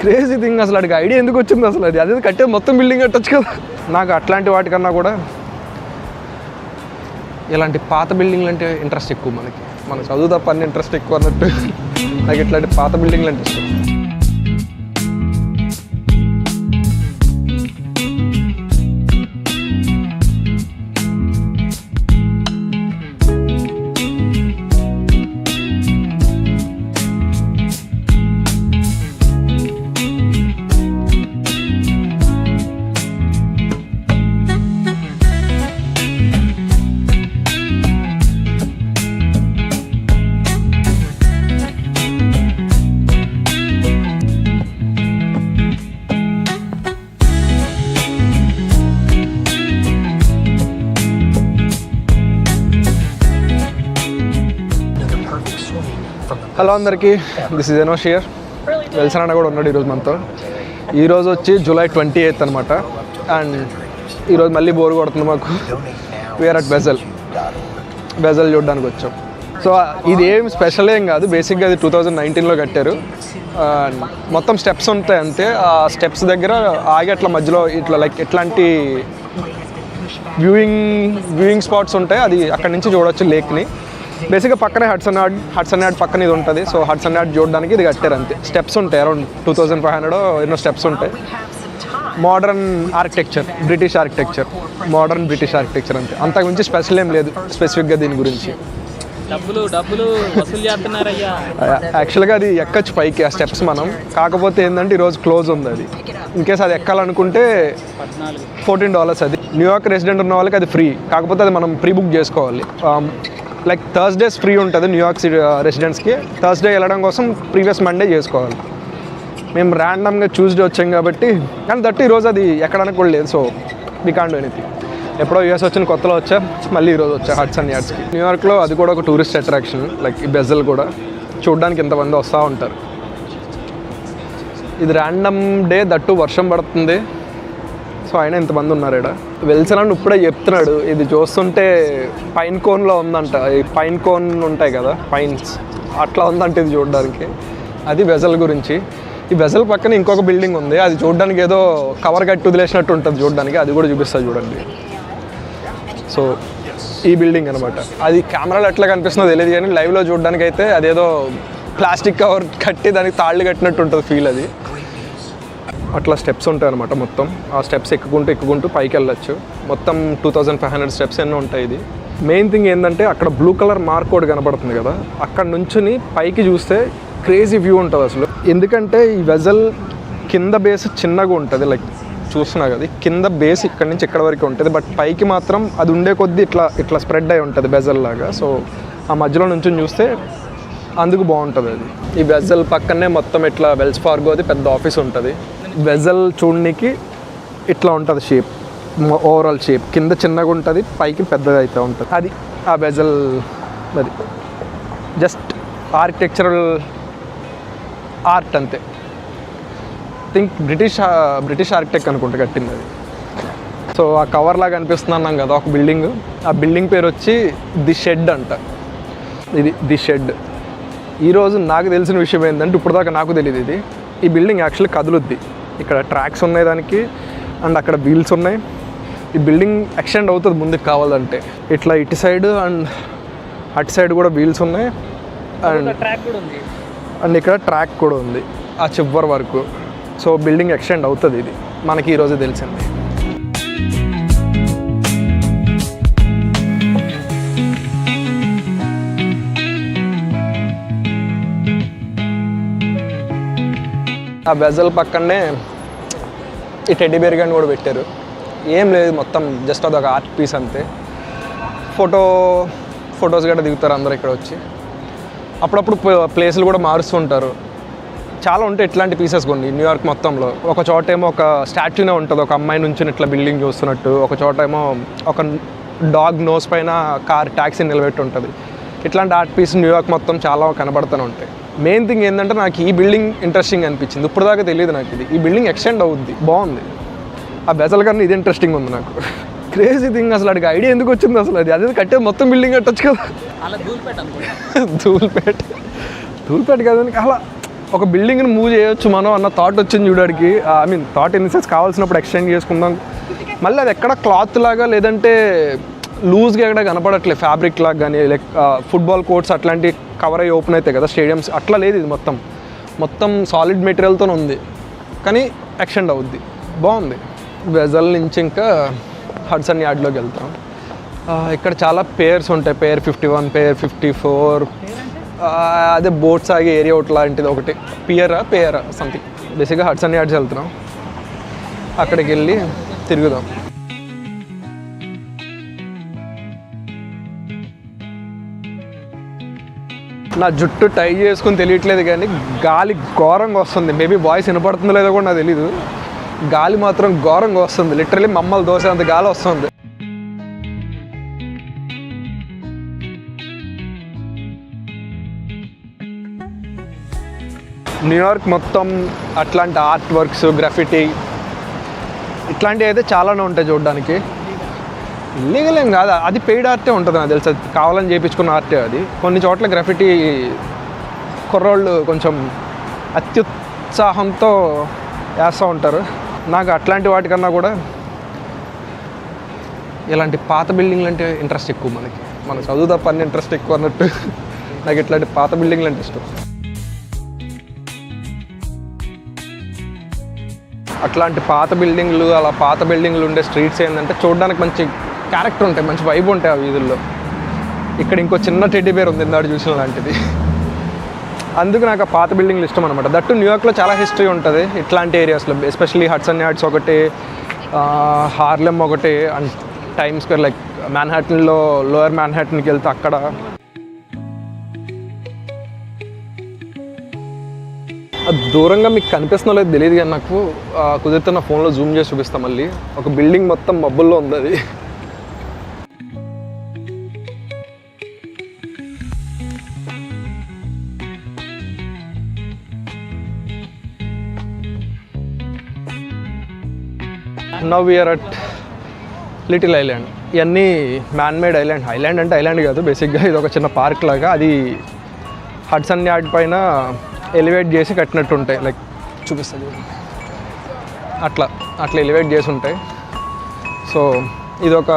Crazy thing అసలు అడిగి idea ఎందుకు వచ్చింది అసలు అది అదే కట్టే మొత్తం బిల్డింగ్ కట్టొచ్చు కదా. నాకు అట్లాంటి వాటికన్నా కూడా ఇలాంటి పాత బిల్డింగ్లు అంటే ఇంట్రెస్ట్ ఎక్కువ. మన చదువు తప్ప అన్ని ఇంట్రెస్ట్ ఎక్కువ అన్నట్టు నాకు ఇట్లాంటి పాత బిల్డింగ్లు అంటే ఇష్టం. హలో అందరికీ, this is Enosh here. Welson అన్న కూడా ఉన్నాడు ఈరోజు మనతో. ఈరోజు వచ్చి July 28th అనమాట. అండ్ ఈరోజు మళ్ళీ బోర్ కొడుతుంది మాకు. వీఆర్ అట్ బెజల్ చూడడానికి వచ్చాం. సో ఇది ఏం స్పెషల్ ఏం కాదు, బేసిక్గా అది 2019లో కట్టారు. మొత్తం స్టెప్స్ ఉంటాయి అంతే. ఆ స్టెప్స్ దగ్గర ఆగి అట్లా మధ్యలో ఇట్లా లైక్ ఎట్లాంటి వ్యూయింగ్ స్పాట్స్ ఉంటాయి. అది అక్కడ నుంచి చూడవచ్చు లేక్ని. బేసిక్గా పక్కనే హడ్సన్ యార్డ్ పక్కన ఇది ఉంటుంది. సో హడ్సన్ యార్డ్ చూడడానికి ఇది కట్టారు అంతే. స్టెప్స్ ఉంటాయి, అరౌండ్ 2500 ఎన్నో స్టెప్స్ ఉంటాయి. మోడర్న్ ఆర్కిటెక్చర్, బ్రిటిష్ ఆర్కిటెక్చర్ అంతే. అంతకుమించి స్పెషల్ ఏం లేదు స్పెసిఫిక్గా దీని గురించి. డబ్బులు వసూలు చేస్తున్నారయ్యా. యాక్చువల్గా అది ఎక్కచ్చు పైకి ఆ స్టెప్స్ మనం. కాకపోతే ఏంటంటే ఈరోజు క్లోజ్ ఉంది. అది ఇన్కేస్ అది ఎక్కాలనుకుంటే $14 అది. న్యూయార్క్ రెసిడెంట్ ఉన్న వాళ్ళకి అది ఫ్రీ. కాకపోతే అది మనం ప్రీ బుక్ చేసుకోవాలి. లైక్ థర్స్డేస్ ఫ్రీ ఉంటుంది న్యూయార్క్ సిటీ రెసిడెంట్స్కి. థర్స్డే వెళ్ళడం కోసం ప్రీవియస్ మండే చేసుకోవాలి. మేము ర్యాండమ్గా ట్యూస్డే వచ్చాం కాబట్టి, కానీ దట్టు ఈరోజు అది ఎక్కడానికి కూడా లేదు. So we can't do anything. ఎప్పుడో యూఎస్ వచ్చిన కొత్తలో వచ్చా, మళ్ళీ ఈరోజు వచ్చా హడ్సన్ యార్డ్స్కి. న్యూయార్క్లో అది కూడా ఒక టూరిస్ట్ అట్రాక్షన్. లైక్ ఈ బెజల్ కూడా చూడడానికి ఇంతమంది వస్తూ ఉంటారు. ఇది ర్యాండమ్ డే, దట్టు వర్షం పడుతుంది. సో అయినా ఇంతమంది ఉన్నారు ఇక్కడ. వెల్సన్ ఇప్పుడే చెప్తున్నాడు, ఇది చూస్తుంటే పైన్ కోన్లో ఉందంట. ఈ పైన్ కోన్ ఉంటాయి కదా, పైన్స్ అట్లా ఉందంట ఇది చూడడానికి. అది బెజల్ గురించి. ఈ బెజల్ పక్కన ఇంకొక బిల్డింగ్ ఉంది, అది చూడడానికి ఏదో కవర్ కట్టి వదిలేసినట్టు ఉంటుంది చూడడానికి. అది కూడా చూపిస్తుంది చూడండి. సో ఈ బిల్డింగ్ అనమాట. అది కెమెరాలో ఎట్లా కనిపిస్తుందో తెలియదు, కానీ లైవ్లో చూడడానికి అయితే అదేదో ప్లాస్టిక్ కవర్ కట్టి దానికి తాళ్ళు కట్టినట్టు ఉంటుంది ఫీల్. అది అట్లా స్టెప్స్ ఉంటాయి అనమాట మొత్తం. ఆ స్టెప్స్ ఎక్కుకుంటూ పైకి వెళ్ళచ్చు. మొత్తం 2500 స్టెప్స్ ఎన్నో ఉంటాయి. ఇది మెయిన్ థింగ్ ఏంటంటే అక్కడ బ్లూ కలర్ మార్క్ కోడ్ కనబడుతుంది కదా, అక్కడ నుంచుని పైకి చూస్తే క్రేజీ వ్యూ ఉంటుంది అసలు. ఎందుకంటే ఈ వెజల్ కింద బేస్ చిన్నగా ఉంటుంది, లైక్ చూస్తున్నా కదా, కింద బేస్ ఇక్కడ నుంచి ఇక్కడ వరకు ఉంటుంది. బట్ పైకి మాత్రం అది ఉండే కొద్దీ ఇట్లా స్ప్రెడ్ అయి ఉంటుంది బెజల్ లాగా. సో ఆ మధ్యలో నుంచి చూస్తే అందుకు బాగుంటుంది అది. ఈ బెజల్ పక్కనే మొత్తం ఇట్లా వెల్స్ ఫార్గో అది పెద్ద ఆఫీస్ ఉంటుంది. బెజల్ చూడడానికి ఇట్లా ఉంటుంది షేప్, ఓవరాల్ షేప్. కింద చిన్నగా ఉంటుంది, పైకి పెద్దగా అయితే ఉంటుంది. అది ఆ బెజల్. అది జస్ట్ ఆర్కిటెక్చరల్ ఆర్ట్ అంతే. థింక్ బ్రిటిష్ ఆర్కిటెక్ట్ అనుకుంటే కట్టింది అది. సో ఆ కవర్ లాగా అనిపిస్తుంది అన్నాం కదా ఒక బిల్డింగ్. ఆ బిల్డింగ్ పేరు వచ్చి ది షెడ్ అంట. ఇది ది షెడ్. ఈరోజు నాకు తెలిసిన విషయం ఏంటంటే, ఇప్పుడు దాకా నాకు తెలియదు ఇది. ఈ బిల్డింగ్ యాక్చువల్లీ కదులుద్ది. ఇక్కడ ట్రాక్స్ ఉన్నాయి దానికి, అండ్ అక్కడ వీల్స్ ఉన్నాయి. ఈ బిల్డింగ్ ఎక్స్టెండ్ అవుతుంది ముందుకు కావాలంటే. ఇట్లా ఇటు సైడ్ అండ్ అటు సైడ్ కూడా వీల్స్ ఉన్నాయి. అండ్ ఇక్కడ ట్రాక్ కూడా ఉంది ఆ చివరి వరకు. సో బిల్డింగ్ ఎక్స్టెండ్ అవుతుంది. ఇది మనకి ఈరోజు తెలిసింది. ఆ బెజల్ పక్కనే ఈ టెడ్డీ బేర్ గన్ కూడా పెట్టారు. ఏం లేదు, మొత్తం జస్ట్ అదొక ఆర్ట్ పీస్ అంతే. ఫొటోస్ గట్రా దిగుతారు అందరూ ఇక్కడ వచ్చి. అప్పుడప్పుడు ప్లేసులు కూడా మారుస్తూ ఉంటారు. చాలా ఉంటాయి ఇట్లాంటి పీసెస్ కొన్ని న్యూయార్క్ మొత్తంలో. ఒక చోట ఏమో ఒక స్టాచ్యూనే ఉంటుంది, ఒక అమ్మాయి నుంచి ఇట్లా బిల్డింగ్ చూస్తున్నట్టు. ఒక చోట ఏమో ఒక డాగ్ నోస్ పైన కార్ ట్యాక్సీ నిలబెట్టి ఉంటుంది. ఇట్లాంటి ఆర్ట్ పీస్ న్యూయార్క్ మొత్తం చాలా కనబడుతూనే ఉంటాయి. మెయిన్ థింగ్ ఏంటంటే నాకు ఈ బిల్డింగ్ ఇంట్రెస్టింగ్ అనిపించింది. ఇప్పుడు దాకా తెలియదు నాకు ఇది. ఈ బిల్డింగ్ ఎక్స్టెండ్ అవుద్ది, బాగుంది. ఆ బెజల్ కన్నా ఇది ఇంట్రెస్టింగ్ ఉంది నాకు. క్రేజీ థింగ్ అసలు అడిగి ఐడియా ఎందుకు వచ్చింది అసలు అది అదే కట్టే మొత్తం బిల్డింగ్ కట్టొచ్చు కదా. ధూల్పేట కాదని అలా ఒక బిల్డింగ్ని మూవ్ చేయొచ్చు మనం అన్న థాట్ వచ్చింది చూడడానికి. I mean thought in the sense కావాల్సినప్పుడు ఎక్స్టెండ్ చేసుకుందాం. మళ్ళీ అది ఎక్కడ క్లాత్ లాగా లేదంటే లూజ్గా ఎక్కడ కనపడట్లేదు, ఫ్యాబ్రిక్ లాగా కానీ లైక్ ఫుట్బాల్ కోర్ట్స్ అట్లాంటి కవర్ అయ్యి ఓపెన్ అవుతాయి కదా స్టేడియమ్స్, అట్లా లేదు. ఇది మొత్తం సాలిడ్ మెటీరియల్తో ఉంది కానీ ఎక్స్టెండ్ అవుద్ది, బాగుంది. వెజల్ నుంచి ఇంకా హడ్సన్ యార్డ్లోకి వెళ్తాం. ఇక్కడ చాలా పేర్స్ ఉంటాయి, పేర్ 51, పేర్ 54, అదే బోట్స్ ఆగే ఏరియా ఒకటి లాంటిది ఒకటి, పేరా సంథింగ్. బేసిక్గా హడ్సన్ యార్డ్స్ వెళ్తున్నాం, అక్కడికి వెళ్ళి తిరుగుదాం. నా జుట్టు టై చేసుకుని తెలియట్లేదు కానీ గాలి ఘోరంగా వస్తుంది. మేబీ వాయిస్ వినపడుతుందో లేదో కూడా నాకు తెలీదు. గాలి మాత్రం ఘోరంగా వస్తుంది, లిటరలీ మమ్మల్ని దోసేంత గాలి వస్తుంది. న్యూయార్క్ మొత్తం అట్లాంటి ఆర్ట్ వర్క్స్, గ్రాఫిటీ ఇట్లాంటివి అయితే చాలానే ఉంటాయి చూడడానికి. ఇల్లీగల్ ఏం కాదు, అది పెయిడ్ ఆర్టే ఉంటుంది నాకు తెలుసు, కావాలని చేయించుకున్న ఆర్టే అది. కొన్ని చోట్ల గ్రాఫిటీ కుర్రోళ్ళు కొంచెం అత్యుత్సాహంతో వేస్తూ ఉంటారు. నాకు అట్లాంటి వాటికన్నా కూడా ఇలాంటి పాత బిల్డింగ్లు అంటే ఇంట్రెస్ట్ ఎక్కువ. మన చదువు తప్ప అన్ని ఇంట్రెస్ట్ ఎక్కువ అన్నట్టు నాకు ఇట్లాంటి పాత బిల్డింగ్లు అంటే ఇష్టం. అట్లాంటి పాత బిల్డింగ్లు, అలా పాత బిల్డింగ్లు ఉండే స్ట్రీట్స్ ఏంటంటే చూడడానికి మంచి క్యారెక్టర్ ఉంటాయి, మంచి వైబ్ ఉంటాయి ఆ వీధుల్లో. ఇక్కడ ఇంకో చిన్న టెడ్డీ బేర్ ఉంది ఇందాడు చూసిన లాంటిది. అందుకు నాకు ఆ పాత బిల్డింగ్లు ఇష్టం అనమాట. దట్టు న్యూయార్క్లో చాలా హిస్టరీ ఉంటుంది ఇట్లాంటి ఏరియాస్లో, ఎస్పెషల్లీ హడ్సన్ యార్డ్స్ ఒకటి, హార్లెమ్ ఒకటి, అండ్ టైమ్ స్క్వేర్, లైక్ మ్యాన్హాటన్లో లోయర్ మ్యాన్హాటన్కి వెళ్తే అక్కడ. అది దూరంగా మీకు కనిపిస్తుందో లేదు తెలియదు కానీ నాకు కుదిరితే నా ఫోన్లో జూమ్ చేసి చూపిస్తాం. మళ్ళీ ఒక బిల్డింగ్ మొత్తం మబ్బుల్లో ఉంది అది. Now we're at little island. ఇవన్నీ మ్యాన్ మేడ్ ఐలాండ్ అంటే ఐలాండ్ కాదు, బేసిక్గా ఇది ఒక చిన్న పార్క్ లాగా. అది హడ్సన్ యార్డ్ పైన ఎలివేట్ చేసి కట్టినట్టు ఉంటాయి, లైక్ చూపిస్తుంది అట్లా ఎలివేట్ చేసి ఉంటాయి. సో ఇది ఒక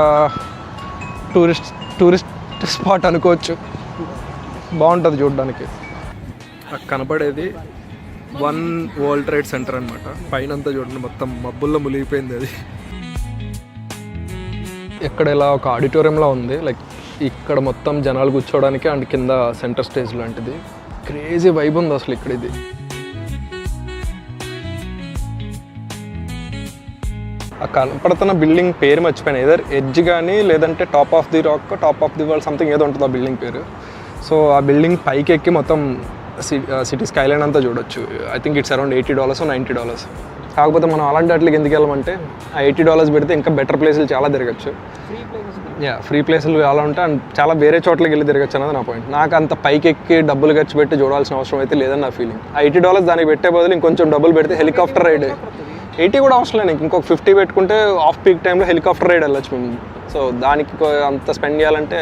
టూరిస్ట్ స్పాట్ అనుకోవచ్చు, బాగుంటుంది చూడడానికి. కనపడేది వన్ వరల్డ్ ట్రేడ్ సెంటర్ అనమాట. పైన అంతా చూడండి మొత్తం మబ్బుల్లో మునిగిపోయింది అది. ఇక్కడ ఇలా ఒక ఆడిటోరియంలో ఉంది, లైక్ ఇక్కడ మొత్తం జనాలు కూర్చోవడానికి, అండ్ కింద సెంటర్ స్టేజ్ లాంటిది. క్రేజీ వైబ్ ఉంది అసలు ఇక్కడ. ఇది ఆ కనపడుతున్న బిల్డింగ్ పేరు మర్చిపోయాను, ఏదర్ ఎడ్జ్ కానీ లేదంటే top of the rock, top of the world something ఏదో ఉంటుంది ఆ బిల్డింగ్ పేరు. సో ఆ బిల్డింగ్ పైకి ఎక్కి మొత్తం సిటీ స్కైలైన్ అంతా చూడొచ్చు. I think it's around $80 $90. కాకపోతే మనం అలాంటి వాటికి ఎందుకు వెళ్ళమంటే ఆ $80 పెడితే ఇంకా బెటర్ ప్లేసులు చాలా తిరగచ్చు. ఫ్రీ ప్లేసులు అలా ఉంటాయి, అండ్ చాలా వేరే చోట్లకి వెళ్ళి తిరగచ్చు అన్నది నా పాయింట్. నాకు అంత పైకి ఎక్కి డబ్బులు ఖర్చు పెట్టి చూడాల్సిన అవసరం అయితే లేదని నా ఫీలింగ్. ఆ $80 దానికి పెట్టే బదులు ఇంకొంచెం డబ్బులు పెడితే హెలికాప్టర్ రైడ్, 80 కూడా అవసరం లేదు, ఇంకొక 50 పెట్టుకుంటే ఆఫ్ పీక్ టైంలో హెలికాప్టర్ రైడ్ వెళ్ళచ్చు మేము. సో దానికి అంత స్పెండ్ చేయాలంటే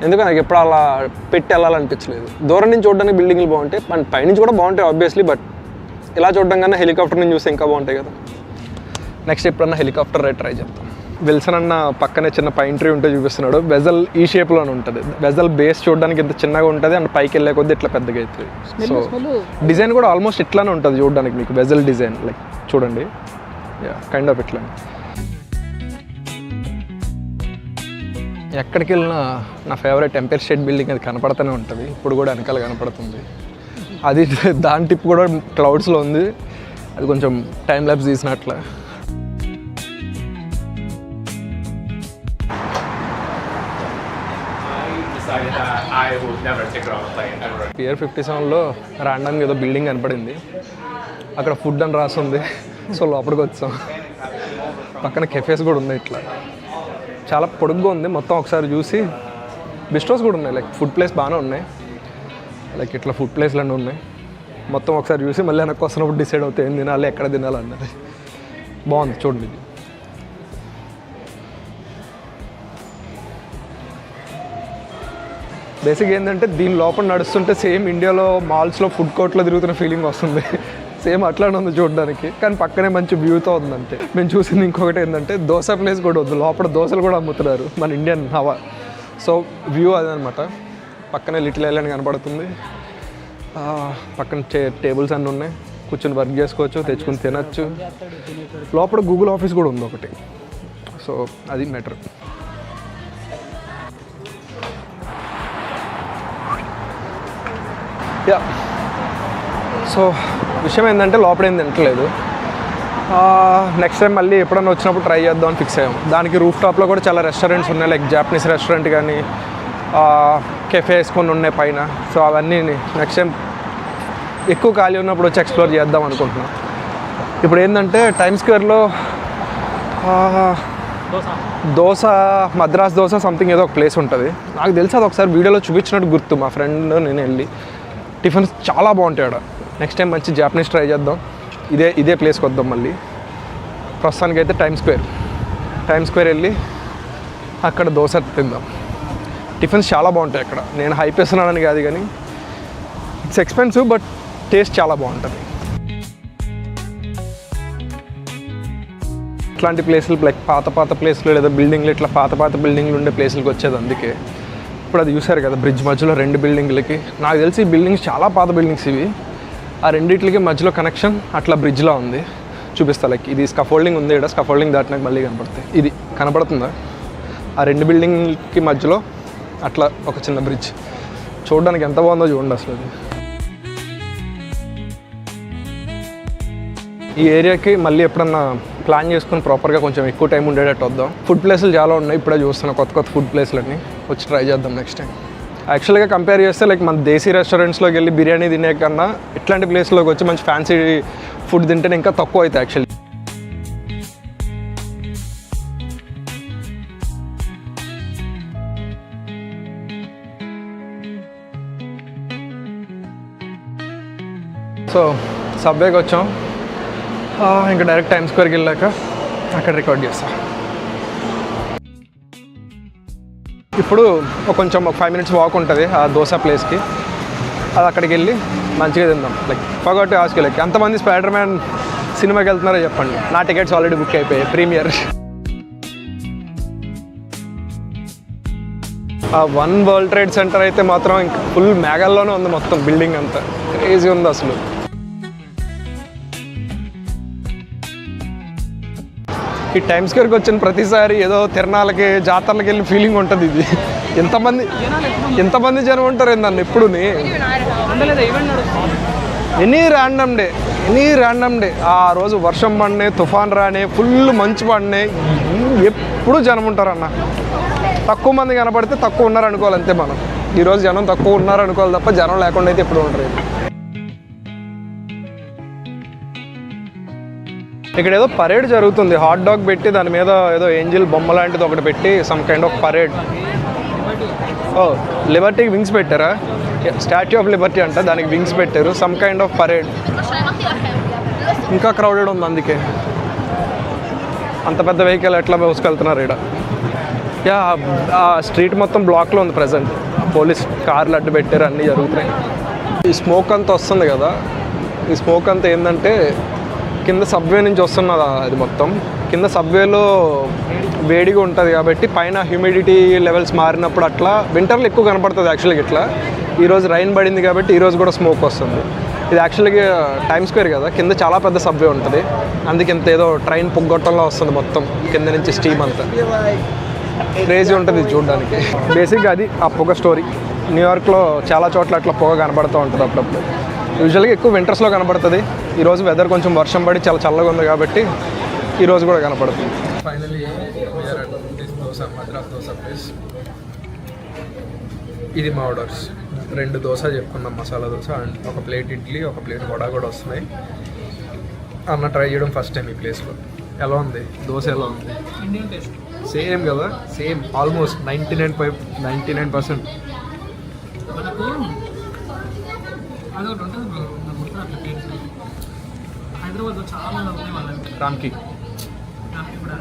ఎందుకు నాకు ఎప్పుడు అలా పెట్టి వెళ్ళాలనిపించలేదు. దూరం నుంచి చూడడానికి బిల్డింగ్లు బాగుంటాయి, అండ్ పైనుంచి కూడా బాగుంటాయి ఆబ్వియస్లీ, బట్ ఇలా చూడడం కన్నా హెలికాప్టర్ నుంచి చూస్తే ఇంకా బాగుంటాయి కదా. నెక్స్ట్ ఎప్పుడన్నా హెలికాప్టర్ రైడ్ ట్రై చేస్తాం. విల్సన్ అన్న పక్కనే చిన్న పైన్ ట్రీ ఉంటే చూపిస్తున్నాడు. వెజల్ ఈ షేప్లోనే ఉంటుంది. వెజల్ బేస్ చూడడానికి ఇంత చిన్నగా ఉంటుంది, అండ్ పైకి వెళ్ళే కొద్దీ ఇట్లా పెద్దగా అవుతుంది. సో డిజైన్ కూడా ఆల్మోస్ట్ ఇట్లానే ఉంటుంది చూడడానికి మీకు. వెజల్ డిజైన్ లైక్ చూడండి, కైండ్ ఆఫ్ ఇట్లా. ఎక్కడికి వెళ్ళినా నా ఫేవరెట్ ఎంపైర్ స్టేట్ బిల్డింగ్ అది కనపడుతూనే ఉంటుంది. ఇప్పుడు కూడా వెనకాల కనపడుతుంది అది. దాని టిప్ కూడా క్లౌడ్స్లో ఉంది, అది కొంచెం టైం ల్యాప్స్ తీసినట్ల. పియర్ 57లో ర్యాండమ్గా ఏదో బిల్డింగ్ కనపడింది, అక్కడ ఫుడ్ అని రాస్తుంది. సో లోపలికి వచ్చాం. పక్కన కెఫేస్ కూడా ఉన్నాయి, ఇట్లా చాలా పొడుగ్గా ఉంది మొత్తం. ఒకసారి చూసి బిస్ట్రోస్ కూడా ఉన్నాయి, లైక్ ఫుడ్ ప్లేస్ బాగానే ఉన్నాయి, లైక్ ఇట్లా ఫుడ్ ప్లేస్లు అన్నీ ఉన్నాయి. మొత్తం ఒకసారి చూసి మళ్ళీ వెనక్కి వస్తున్నప్పుడు డిసైడ్ అవుతాయి ఏం తినాలి, ఎక్కడ తినాలి అన్నది. బాగుంది చూడండి. ఇది బేసిక్ ఏంటంటే దీని లోపల నడుస్తుంటే సేమ్ ఇండియాలో మాల్స్లో ఫుడ్ కోర్ట్లో తిరుగుతున్న ఫీలింగ్ వస్తుంది. సేమ్ అట్లానే ఉంది చూడడానికి, కానీ పక్కనే మంచి వ్యూతో ఉందంటే. మేము చూసింది ఇంకొకటి ఏంటంటే దోశ ప్లేస్ కూడా వద్దు, లోపల దోశలు కూడా అమ్ముతున్నారు మన ఇండియన్ హవా. సో వ్యూ అదనమాట. పక్కనే లిటిల్ ఐలాండ్ కనబడుతుంది. పక్కన టేబుల్స్ అన్నీ ఉన్నాయి, కూర్చొని వర్క్ చేసుకోవచ్చు, తెచ్చుకుని తినచ్చు. లోపల గూగుల్ ఆఫీస్ కూడా ఉంది ఒకటి. సో అది మ్యాటర్. యా, సో విషయం ఏంటంటే లోపల ఏం తినట్లేదు. నెక్స్ట్ టైం మళ్ళీ ఎప్పుడన్నా వచ్చినప్పుడు ట్రై చేద్దాం అని ఫిక్స్ అయ్యాం. దానికి రూఫ్ టాప్లో కూడా చాలా రెస్టారెంట్స్ ఉన్నాయి, లైక్ జాపనీస్ రెస్టారెంట్ కానీ కెఫేస్ కొన్ని ఉన్నాయి పైన. సో అవన్నీ నెక్స్ట్ టైం ఎక్కువ ఖాళీ ఉన్నప్పుడు వచ్చి ఎక్స్ప్లోర్ చేద్దాం అనుకుంటున్నాం. ఇప్పుడు ఏంటంటే టైమ్ స్క్వేర్లో దోశ, మద్రాస్ దోశ సంథింగ్ ఏదో ఒక ప్లేస్ ఉంటుంది. నాకు తెలిసి అది ఒకసారి వీడియోలో చూపించినట్టు గుర్తు. మా ఫ్రెండ్ నేను వెళ్ళి టిఫిన్స్ చాలా బాగుంటాయి ఆడ. నెక్స్ట్ టైం మంచి జాపనీస్ ట్రై చేద్దాం. ఇదే ప్లేస్కి వద్దాం మళ్ళీ. ప్రస్తుతానికైతే టైమ్ స్క్వేర్ వెళ్ళి అక్కడ దోశ తిందాం. టిఫిన్స్ చాలా బాగుంటాయి అక్కడ. నేను హైప్ వేస్తున్నానని కాదు, కానీ ఇట్స్ ఎక్స్పెన్సివ్ బట్ టేస్ట్ చాలా బాగుంటుంది. ఇట్లాంటి ప్లేసులు లైక్ పాత ప్లేస్లు లేదా బిల్డింగ్లు, ఇట్లా పాత బిల్డింగ్లు ఉండే ప్లేసులకి వచ్చేది. అందుకే ఇప్పుడు అది చూసారు కదా, బ్రిడ్జ్ మధ్యలో 2 బిల్డింగ్లకి. నాకు తెలిసి ఈ బిల్డింగ్స్ చాలా పాత బిల్డింగ్స్ ఇవి. ఆ రెండింటికి మధ్యలో కనెక్షన్ అట్లా బ్రిడ్జ్లా ఉంది. చూపిస్తా. లైక్ ఇది స్కఫోల్డింగ్ ఉంది ఇక్కడ, స్కఫోల్డింగ్ దాటినాక మళ్ళీ కనపడుతుంది. ఇది కనపడుతుందా? ఆ 2 బిల్డింగ్కి మధ్యలో అట్లా ఒక చిన్న బ్రిడ్జ్. చూడడానికి ఎంత బాగుందో చూడండి అసలు. అది ఈ ఏరియాకి మళ్ళీ ఎప్పుడన్నా ప్లాన్ చేసుకుని ప్రాపర్గా కొంచెం ఎక్కువ టైం ఉండేటట్టు వద్దాం. ఫుడ్ ప్లేసులు చాలా ఉన్నాయి, ఇప్పుడే చూస్తున్నా కొత్త ఫుడ్ ప్లేస్లన్నీ. వచ్చి ట్రై చేద్దాం నెక్స్ట్ టైం. యాక్చువల్గా కంపేర్ చేస్తే లైక్ మన దేశీ రెస్టారెంట్స్లోకి వెళ్ళి బిర్యానీ తినే కన్నా ఇట్లాంటి ప్లేస్లోకి వచ్చి మంచి ఫ్యాన్సీ ఫుడ్ తింటేనే ఇంకా తక్కువ అవుతాయి యాక్చువల్లీ. సో సబ్వేకి వచ్చాం. ఇంకా డైరెక్ట్ టైమ్ స్క్వేర్కి వెళ్ళాక అక్కడ రికార్డ్ చేస్తా. ఇప్పుడు కొంచెం 5 minutes వాక్ ఉంటుంది ఆ దోశ ప్లేస్కి. అది అక్కడికి వెళ్ళి మంచిగా తిందాం. Like forgot to ask you, like ఎంతమంది స్పైడర్ మ్యాన్ సినిమాకి వెళ్తున్నారో చెప్పండి. నా టికెట్స్ ఆల్రెడీ బుక్ అయిపోయాయి, ప్రీమియర్. ఆ 1 వరల్డ్ ట్రేడ్ సెంటర్ అయితే మాత్రం ఇంకా ఫుల్ మేఘాల్లోనే ఉంది మొత్తం బిల్డింగ్ అంతా. క్రేజీ ఉంది అసలు. ఈ టైమ్ స్క్వేర్కి వచ్చిన ప్రతిసారి ఏదో తిరణాలకి జాతరలకి వెళ్ళి ఫీలింగ్ ఉంటుంది. ఇది ఎంతమంది జనం ఉంటారు ఏందన్న ఎప్పుడు. ఎనీ ర్యాండమ్ డే ఆ రోజు వర్షం పడినే, తుఫాన్ రానే, ఫుల్ మంచు పడినే, ఎప్పుడు జనం ఉంటారన్న. తక్కువ మంది కనపడితే తక్కువ ఉన్నారు అనుకోవాలి అంతే. మనం ఈరోజు జనం తక్కువ ఉన్నారు అనుకోవాలి తప్ప జనం లేకుండా అయితే ఎప్పుడు ఉంటారు. ఇక్కడ ఏదో పరేడ్ జరుగుతుంది. హాట్ డాగ్ పెట్టి దాని మీద ఏదో ఏంజిల్ బొమ్మ లాంటిది ఒకటి పెట్టి సమ్ కైండ్ ఆఫ్ పరేడ్. లిబర్టీకి వింగ్స్ పెట్టారా? స్టాచ్యూ ఆఫ్ లిబర్టీ అంట, దానికి వింగ్స్ పెట్టారు. Some kind of parade. ఇంకా క్రౌడెడ్ ఉంది, అందుకే అంత పెద్ద వెహికల్ ఎట్లా మోసుకెళ్తున్నారు ఇక్కడ. యా, ఆ స్ట్రీట్ మొత్తం బ్లాక్లో ఉంది ప్రజెంట్. పోలీస్ కార్లు అడ్డు పెట్టారు, అన్నీ జరుగుతున్నాయి. ఈ స్మోక్ అంతా వస్తుంది కదా, ఈ స్మోక్ అంతా ఏంటంటే కింద సబ్వే నుంచి వస్తున్నది. అది మొత్తం కింద సబ్వేలో వేడిగా ఉంటుంది కాబట్టి పైన హ్యూమిడిటీ లెవెల్స్ మారినప్పుడు అట్లా వింటర్లో ఎక్కువ కనపడుతుంది యాక్చువల్గా. ఇట్లా ఈరోజు రైన్ పడింది కాబట్టి ఈరోజు కూడా స్మోక్ వస్తుంది. ఇది యాక్చువల్గా టైమ్ స్క్వేర్ కదా, కింద చాలా పెద్ద సబ్వే ఉంటుంది. అందుకే ఇంత ఏదో ట్రైన్ పొగ్గొట్టంలో వస్తుంది మొత్తం కింద నుంచి స్టీమ్ అంతా. క్రేజీ ఉంటుంది చూడడానికి. బేసిక్గా అది ఆ పొగ స్టోరీ. న్యూయార్క్లో చాలా చోట్ల అట్లా పొగ కనబడుతూ ఉంటుంది అప్పుడప్పుడు. యూజువల్గా ఎక్కువ వింటర్స్లో కనబడుతుంది. ఈరోజు వెదర్ కొంచెం వర్షం పడి చాలా చల్లగా ఉంది కాబట్టి ఈరోజు కూడా కనపడుతుంది. Finally Madras dosa place. ఇది మా ఆర్డర్స్. 2 దోశ చెప్పుకున్నాం, మసాలా దోశ అండ్ ఒక ప్లేట్ ఇడ్లీ, ఒక ప్లేట్ వడ కూడా వస్తున్నాయి. అన్న ట్రై చేయడం ఫస్ట్ టైం ఈ ప్లేస్లో. ఎలా ఉంది దోశ? ఎలా ఉంది? సేమ్ కదా, సేమ్ ఆల్మోస్ట్ 99%. అదొకటి ఉంటుంది బ్రో, నాకు గుర్తు అట్లా పేరు. హైదరాబాద్లో చాలా ఉన్నాయి వాళ్ళకి. రామ్కి కూడా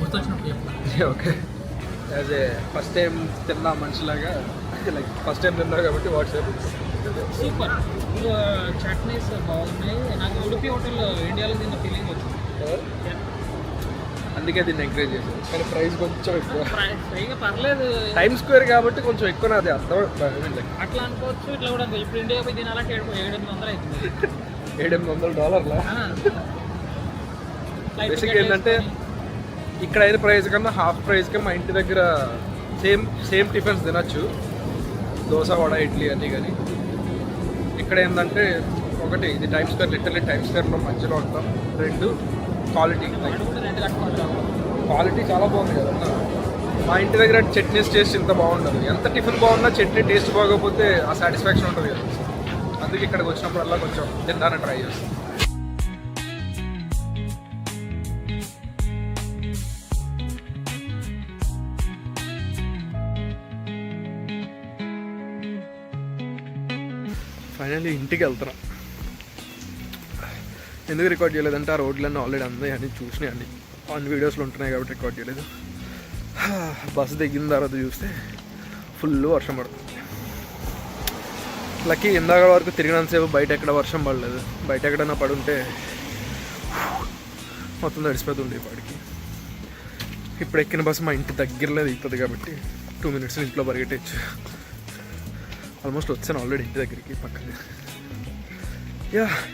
గుర్తొచ్చినప్పుడు చెప్పాలి. Okay. As a first time తిన్నా మనిషిలాగా లైక్ ఫస్ట్ టైం తిన్నా కాబట్టి వాట్సాప్ సూపర్. చట్నీస్ బాగున్నాయి. నాకు ఉడిపి హోటల్ ఇండియాలో తిన్న ఫీలింగ్ వచ్చింది. అందుకే దీన్ని ఎంకరేజ్ చేశాను. కానీ ప్రైస్ కొంచెం ఎక్కువ. ఫ్రైగా పర్లేదు. టైమ్ స్క్వేర్ కాబట్టి కొంచెం ఎక్కువ నాది అర్థం. అట్లా అనుకోవచ్చు, ఇట్లా కూడా అనుకోవచ్చు. ఇప్పుడు ఇండియా పోయి తినాలంటే 700 అవుతుంది. $700 బేసిక్గా ఏంటంటే ఇక్కడ అయితే ప్రైస్ కన్నా హాఫ్ ప్రైస్కి మా ఇంటి దగ్గర సేమ్ టిఫిన్స్ తినచ్చు, దోశ వడ ఇడ్లీ అన్నీ. కానీ ఇక్కడ ఏంటంటే ఒకటి ఇది టైమ్ స్క్వేర్, లిటరల్లీ టైమ్ స్క్వేర్లో మధ్యలో ఉంటాం. 2 క్వాలిటీ చాలా బాగుంది కదా. మా ఇంటి దగ్గర చట్నీస్ టేస్ట్ ఇంత బాగుండదు. ఎంత టిఫిన్ బాగున్నా చట్నీ టేస్ట్ బాగోకపోతే ఆ సాటిస్ఫాక్షన్ ఉంటుంది కదా. అందుకే ఇక్కడికి వచ్చినప్పుడల్లా కొంచెం తిందాన్ని ట్రై చేస్తాం. ఫైనల్లీ ఇంటికి వెళ్తున్నాం. ఎందుకు రికార్డ్ చేయలేదంటే ఆ రోడ్లన్నీ ఆల్రెడీ అందాయి అని చూసినాయి, అన్ని ఆన్ వీడియోస్లో ఉంటున్నాయి కాబట్టి రికార్డ్ చేయలేదు. బస్సు దిగిన తర్వాత చూస్తే ఫుల్ వర్షం పడుతుంది. లక్కీ ఇందాక వరకు తిరిగినంతసేపు బయట ఎక్కడ వర్షం పడలేదు. బయట ఎక్కడైనా పడుంటే మొత్తం తడిసిపోతుంది వాడికి. ఇప్పుడు ఎక్కిన బస్సు మా ఇంటి దగ్గరలో దిగుతుంది కాబట్టి 2 minutes ఇంట్లో పరిగెట్టచ్చు. ఆల్మోస్ట్ వచ్చాను ఆల్రెడీ ఇంటి దగ్గరికి పక్కనే.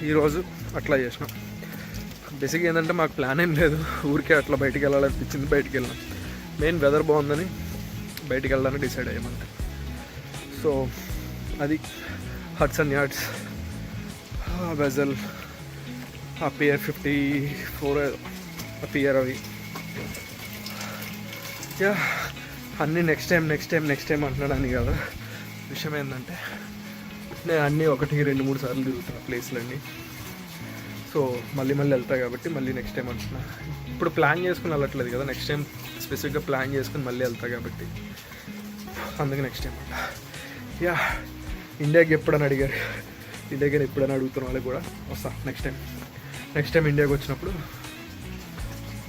ఈరోజు అట్లా చేసినాం. బేసిక్గా ఏంటంటే మాకు ప్లాన్ ఏం లేదు, ఊరికే అట్లా బయటికి వెళ్ళాలనిపించింది, బయటికి వెళ్ళాం. మెయిన్ వెదర్ బాగుందని బయటికి వెళ్ళడానికి డిసైడ్ అయ్యామంటే. సో అది హడ్సన్ యార్డ్స్, వెజల్, ఆ పియర్ 54, ఆ పియర్ అవి. అన్నీ నెక్స్ట్ టైం అంటున్నాడని కదా. విషయం ఏంటంటే నేను అన్నీ 1, 2, 3 సార్లు తిరుగుతున్నా ప్లేస్లన్నీ. సో మళ్ళీ వెళ్తాయి కాబట్టి మళ్ళీ నెక్స్ట్ టైం అంటున్నా. ఇప్పుడు ప్లాన్ చేసుకుని వెళ్ళట్లేదు కదా, నెక్స్ట్ టైం స్పెసిఫిక్గా ప్లాన్ చేసుకుని మళ్ళీ వెళ్తా కాబట్టి అందుకే నెక్స్ట్ టైం అంట. ఇండియాకి ఎప్పుడని అడిగారు, ఇండియాకి ఎప్పుడైనా అడుగుతున్న వాళ్ళకి కూడా వస్తా నెక్స్ట్ టైం ఇండియాకి వచ్చినప్పుడు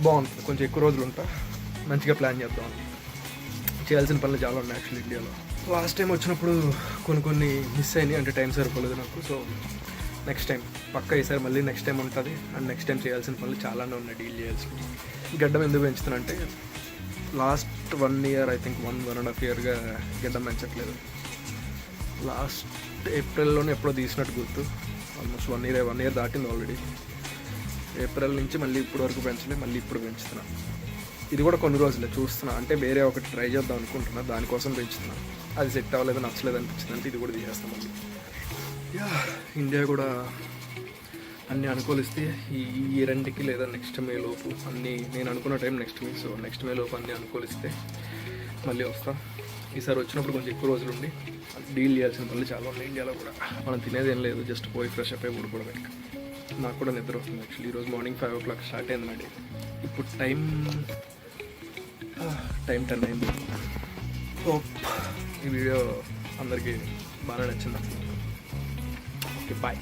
బాగుంటుంది. కొంచెం ఎక్కువ రోజులు ఉంటా, మంచిగా ప్లాన్ చేద్దాం. చేయాల్సిన పనులు చాలా ఉన్నాయి యాక్చువల్లీ ఇండియాలో. లాస్ట్ టైం వచ్చినప్పుడు కొన్ని మిస్ అయినాయి, అంటే టైం సరిపోలేదు నాకు. సో నెక్స్ట్ టైం పక్కా ఈసారి మళ్ళీ నెక్స్ట్ టైం ఉంటుంది. అండ్ నెక్స్ట్ టైం చేయాల్సిన పనులు చాలానే ఉన్నాయి, డీల్ చేయాల్సినవి. గడ్డం ఎందుకు పెంచుతానంటే లాస్ట్ 1 year ఐ థింక్ 1.5 yearగా గడ్డం పెంచట్లేదు. లాస్ట్ ఏప్రిల్లోనే ఎప్పుడో తీసినట్టు గుర్తు. ఆల్మోస్ట్ 1 year దాటింది ఆల్రెడీ. ఏప్రిల్ నుంచి మళ్ళీ ఇప్పుడు వరకు పెంచలే, మళ్ళీ ఇప్పుడు పెంచుతున్నా. ఇది కూడా కొన్ని రోజులే చూస్తున్నా, అంటే వేరే ఒకటి ట్రై చేద్దాం అనుకుంటున్నా, దానికోసం పెంచుతున్నా. అది సెట్ అవ్వలేదు, నచ్చలేదు అనిపించింది అంటే ఇది కూడా తీసేస్తాం మళ్ళీ. ఇండియా కూడా అన్నీ అనుకూలిస్తే ఈ రెండుకి లేదా నెక్స్ట్ మే లోపు అన్నీ, నేను అనుకున్న టైం నెక్స్ట్ మే, సో నెక్స్ట్ మే లోపు అన్నీ అనుకూలిస్తే మళ్ళీ వస్తాం. ఈసారి వచ్చినప్పుడు కొంచెం ఎక్కువ రోజులు ఉండి డీల్ చేయాల్సిన పనులు చాలా ఉన్నాయి. ఇండియాలో కూడా మనం తినేది ఏం లేదు, జస్ట్ పోయి ఫ్రెష్ అప్ అయి కూడా వెనక. నాకు కూడా నిద్ర వస్తుంది యాక్చువల్లీ. ఈరోజు మార్నింగ్ 5 o'clock స్టార్ట్ అయింది నా డే. ఇప్పుడు టైం 10 అయింది. హోప్ ఈ వీడియో అందరికీ బాగా నచ్చింది. Okay, bye.